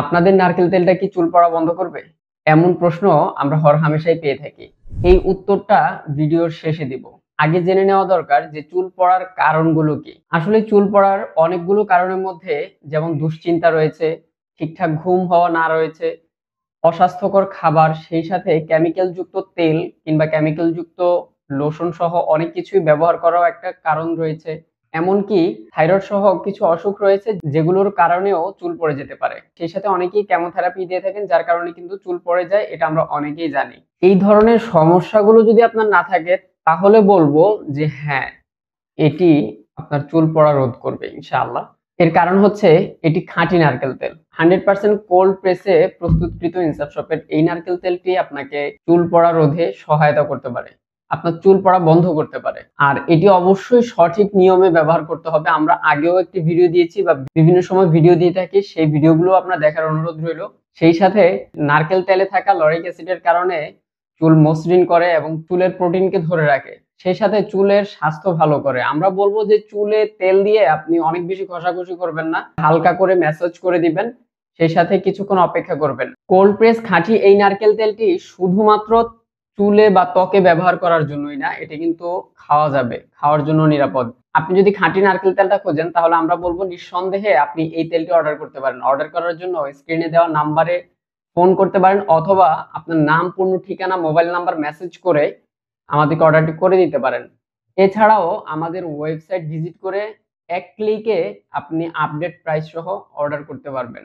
আপনাদের নারকেল তেলটা কি চুল পড়া বন্ধ করবে? এমন প্রশ্ন আমরা হরহামেশাই পেয়ে থাকি। এই উত্তরটা ভিডিওর শেষে দিব। আগে জেনে নেওয়া দরকার যে চুল পড়ার কারণগুলো কি। আসলে চুল পড়ার অনেকগুলো কারণের মধ্যে যেমন দুশ্চিন্তা রয়েছে, ঠিকঠাক ঘুম হওয়া না রয়েছে, অস্বাস্থ্যকর খাবার, সেই সাথে কেমিক্যাল যুক্ত তেল কিংবা কেমিক্যাল যুক্ত লোশন সহ অনেক কিছুই ব্যবহার করাও একটা কারণ রয়েছে। এমনকি থাইরয়েড সহ কিছু অসুখ রয়েছে যেগুলোর কারণেও চুল পড়ে যেতে পারে। সেই সাথে অনেকেই কেমোথেরাপি দিয়ে থাকেন যার কারণে কিন্তু চুল পড়ে যায়, এটা আমরা অনেকেই জানি। এই ধরনের সমস্যাগুলো যদি আপনার না থাকে তাহলে বলবো যে হ্যাঁ, এটি আপনার চুল পড়া রোধ করবে ইনশাআল্লাহ। এর কারণ হচ্ছে এটি খাঁটি নারকেল তেল, 100% কোল্ড প্রেসে প্রস্তুতকৃত ইনসাফ শপের এই নারকেল তেলটি আপনাকে চুল পড়া রোধে সহায়তা করতে পারে, আপনার চুল পড়া বন্ধ করতে পারে। আর এটি অবশ্যই সঠিক নিয়মে ব্যবহার করতে হবে। আমরা আগেও একটি ভিডিও দিয়েছি বা বিভিন্ন সময় ভিডিও দিয়ে থাকি, সেই ভিডিওগুলো আপনার দেখার অনুরোধ রইল। সেই সাথে নারকেল তেলে থাকা লরিক অ্যাসিডের কারণে চুল মসৃণ করে এবং চুলের প্রোটিনকে ধরে রাখে, সেই সাথে চুলের স্বাস্থ্য ভালো করে। আমরা বলবো যে চুলে তেল দিয়ে আপনি অনেক বেশি ঘষাঘষি করবেন না, হালকা করে ম্যাসাজ করে দিবেন, সেই সাথে কিছুক্ষণ অপেক্ষা করবেন। কোল্ড প্রেস খাঁটি এই নারকেল তেলটি শুধুমাত্র চুলে বা ত্বকে ব্যবহার করার জন্যই না, এটা কিন্তু খাওয়া যাবে, খাওয়ার জন্য নিরাপদ। আপনি যদি খাঁটি নারকেল তেলটা খোঁজেন তাহলে আমরা বলবো নিঃসন্দেহে আপনি এই তেলটি অর্ডার করতে পারেন। অর্ডার করার জন্য স্ক্রিনে দেওয়া নাম্বারে ফোন করতে পারেন, অথবা আপনার নাম, পূর্ণ ঠিকানা, মোবাইল নাম্বার মেসেজ করে আমাদেরকে অর্ডারটি করে দিতে পারেন। এছাড়াও আমাদের ওয়েবসাইট ভিজিট করে এক ক্লিকে আপনি আপডেট প্রাইস সহ অর্ডার করতে পারবেন।